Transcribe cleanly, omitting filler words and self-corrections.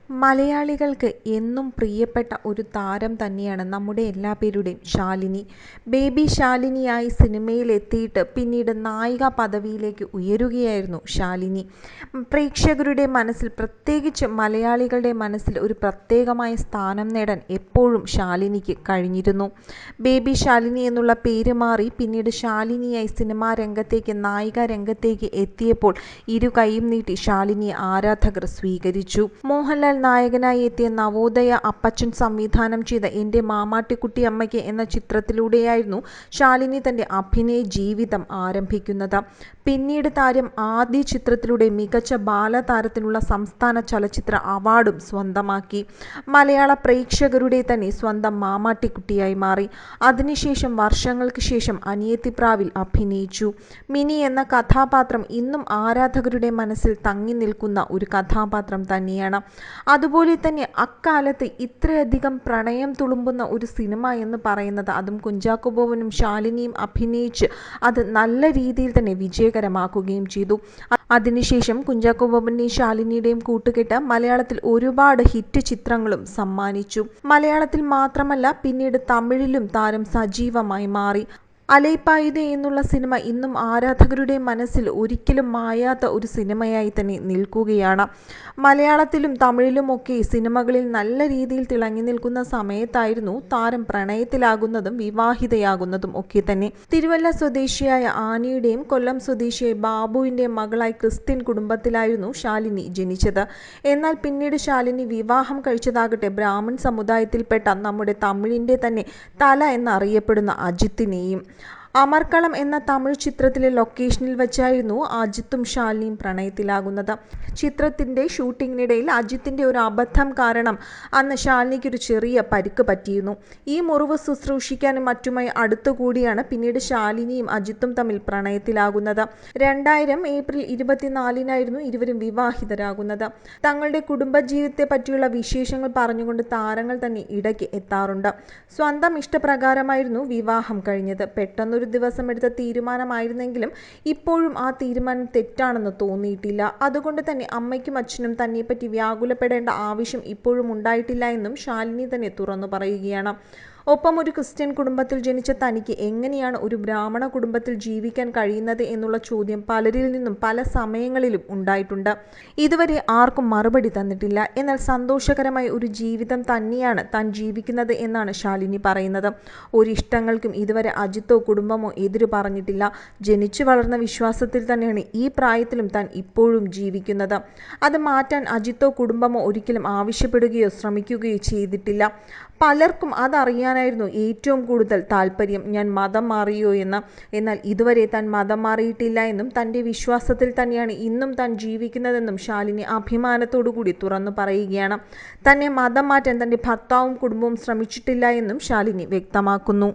മലയാളികൾക്ക് എന്നും പ്രിയപ്പെട്ട ഒരു താരം തന്നെയാണ് നമ്മുടെ എല്ലാ പേരുടെയും ശാലിനി. ബേബി ശാലിനിയായി സിനിമയിലെത്തിയിട്ട് പിന്നീട് നായിക പദവിയിലേക്ക് ഉയരുകയായിരുന്നു ശാലിനി. പ്രേക്ഷകരുടെ മനസ്സിൽ, പ്രത്യേകിച്ച് മലയാളികളുടെ മനസ്സിൽ ഒരു പ്രത്യേകമായ സ്ഥാനം നേടാൻ എപ്പോഴും ശാലിനിക്ക് കഴിഞ്ഞിരുന്നു. ബേബി ശാലിനി എന്നുള്ള പേര് മാറി പിന്നീട് ശാലിനിയായി സിനിമാ രംഗത്തേക്ക്, നായിക രംഗത്തേക്ക് എത്തിയപ്പോൾ ഇരു കൈയും നീട്ടി ശാലിനിയെ ആരാധകർ സ്വീകരിച്ചു. മോഹൻലാൽ നായകനായി എത്തിയ നവോദയ അപ്പച്ചൻ സംവിധാനം ചെയ്ത എൻ്റെ മാമാട്ടിക്കുട്ടിയമ്മയ്ക്ക് എന്ന ചിത്രത്തിലൂടെയായിരുന്നു ശാലിനി തൻ്റെ അഭിനയ ജീവിതം ആരംഭിക്കുന്നത്. പിന്നീട് താരം ആദ്യ ചിത്രത്തിലൂടെ മികച്ച ബാലതാരത്തിനുള്ള സംസ്ഥാന ചലച്ചിത്ര അവാർഡും സ്വന്തമാക്കി. മലയാള പ്രേക്ഷകരുടെ തന്നെ സ്വന്തം മാമാട്ടിക്കുട്ടിയായി മാറി. അതിനുശേഷം വർഷങ്ങൾക്ക് ശേഷം അനിയത്തിപ്രാവിൽ അഭിനയിച്ചു. മിനി എന്ന കഥാപാത്രം ഇന്നും ആരാധകരുടെ മനസ്സിൽ തങ്ങി നിൽക്കുന്ന ഒരു കഥാപാത്രം തന്നെയാണ്. അതുപോലെ തന്നെ അക്കാലത്ത് ഇത്രയധികം പ്രണയം തുളുമ്പുന്ന ഒരു സിനിമ എന്ന് പറയുന്നത്, അതും കുഞ്ചാക്കോ ബോബനും ശാലിനിയും അഭിനയിച്ച് അത് നല്ല രീതിയിൽ തന്നെ വിജയകരമാക്കുകയും ചെയ്തു. അതിനുശേഷം കുഞ്ചാക്കോ ബോബന്റെയും ശാലിനിയുടെയും കൂട്ടുകെട്ട് മലയാളത്തിൽ ഒരുപാട് ഹിറ്റ് ചിത്രങ്ങളും സമ്മാനിച്ചു. മലയാളത്തിൽ മാത്രമല്ല, പിന്നീട് തമിഴിലും താരം സജീവമായി മാറി. അലൈപ്പായുതേ എന്നുള്ള സിനിമ ഇന്നും ആരാധകരുടെ മനസ്സിൽ ഒരിക്കലും മായാത്ത ഒരു സിനിമയായി തന്നെ നിൽക്കുകയാണ്. മലയാളത്തിലും തമിഴിലുമൊക്കെ സിനിമകളിൽ നല്ല രീതിയിൽ തിളങ്ങി നിൽക്കുന്ന സമയത്തായിരുന്നു താരം പ്രണയത്തിലാകുന്നതും വിവാഹിതയാകുന്നതും ഒക്കെ തന്നെ. തിരുവല്ല സ്വദേശിയായ ആനിയുടെയും കൊല്ലം സ്വദേശിയായ ബാബുവിൻ്റെയും മകളായി ക്രിസ്ത്യൻ കുടുംബത്തിലായിരുന്നു ശാലിനി ജനിച്ചത്. എന്നാൽ പിന്നീട് ശാലിനി വിവാഹം കഴിച്ചതാകട്ടെ ബ്രാഹ്മൺ സമുദായത്തിൽപ്പെട്ട നമ്മുടെ തമിഴിൻ്റെ തന്നെ തല എന്നറിയപ്പെടുന്ന അജിത്തിനെയും. അമർക്കളം എന്ന തമിഴ് ചിത്രത്തിലെ ലൊക്കേഷനിൽ വെച്ചായിരുന്നു അജിത്തും ശാലിനിയും പ്രണയത്തിലാകുന്നത്. ചിത്രത്തിൻ്റെ ഷൂട്ടിങ്ങിനിടയിൽ അജിത്തിൻ്റെ ഒരു അബദ്ധം കാരണം അന്ന് ശാലിനിക്കൊരു ചെറിയ പരിക്ക് പറ്റിയിരുന്നു. ഈ മുറിവ് ശുശ്രൂഷിക്കാനും മറ്റുമായി അടുത്തുകൂടിയാണ് പിന്നീട് ശാലിനിയും അജിത്തും തമ്മിൽ പ്രണയത്തിലാകുന്നത്. 2000 ഏപ്രിൽ 24-നായിരുന്നു ഇരുവരും വിവാഹിതരാകുന്നത്. തങ്ങളുടെ കുടുംബജീവിതത്തെ പറ്റിയുള്ള വിശേഷങ്ങൾ പറഞ്ഞുകൊണ്ട് താരങ്ങൾ തന്നെ ഇടയ്ക്ക് എത്താറുണ്ട്. സ്വന്തം ഇഷ്ടപ്രകാരമായിരുന്നു വിവാഹം കഴിഞ്ഞത്. പെട്ടെന്നൊരു ദിവസം എടുത്ത തീരുമാനമായിരുന്നെങ്കിലും ഇപ്പോഴും ആ തീരുമാനം തെറ്റാണെന്ന് തോന്നിയിട്ടില്ല. അതുകൊണ്ട് തന്നെ അമ്മയ്ക്കും അച്ഛനും തന്നെപ്പറ്റി വ്യാകുലപ്പെടേണ്ട ആവശ്യം ഇപ്പോഴും ഉണ്ടായിട്ടില്ല എന്നും ശാലിനി തന്നെ തുറന്നു പറയുകയാണ്. ഒപ്പം ഒരു ക്രിസ്ത്യൻ കുടുംബത്തിൽ ജനിച്ച തനിക്ക് എങ്ങനെയാണ് ഒരു ബ്രാഹ്മണ കുടുംബത്തിൽ ജീവിക്കാൻ കഴിയുന്നത് എന്നുള്ള ചോദ്യം പലരിൽ നിന്നും പല സമയങ്ങളിലും ഉണ്ടായിട്ടുണ്ട്. ഇതുവരെ ആർക്കും മറുപടി തന്നിട്ടില്ല. എന്നാൽ സന്തോഷകരമായ ഒരു ജീവിതം തന്നെയാണ് താൻ ജീവിക്കുന്നത് എന്നാണ് ശാലിനി പറയുന്നത്. ഒരിഷ്ടങ്ങൾക്കും ഇതുവരെ അജിത്തോ കുടുംബമോ എതിര് പറഞ്ഞിട്ടില്ല. ജനിച്ചു വളർന്ന വിശ്വാസത്തിൽ തന്നെയാണ് ഈ പ്രായത്തിലും താൻ ഇപ്പോഴും ജീവിക്കുന്നത്. അത് മാറ്റാൻ അജിത്തോ കുടുംബമോ ഒരിക്കലും ആവശ്യപ്പെടുകയോ ശ്രമിക്കുകയോ ചെയ്തിട്ടില്ല. പലർക്കും അതറിയാനായിരുന്നു ഏറ്റവും കൂടുതൽ താല്പര്യം, ഞാൻ മതം മാറിയോ എന്ന്. എന്നാൽ ഇതുവരെ താൻ മതം മാറിയിട്ടില്ല എന്നും തൻ്റെ വിശ്വാസത്തിൽ തന്നെയാണ് ഇന്നും താൻ ജീവിക്കുന്നതെന്നും ശാലിനി അഭിമാനത്തോടു കൂടി തുറന്നു പറയുകയാണ്. തന്നെ മതം മാറ്റാൻ തൻ്റെ ഭർത്താവും കുടുംബവും ശ്രമിച്ചിട്ടില്ല എന്നും ശാലിനി വ്യക്തമാക്കുന്നു.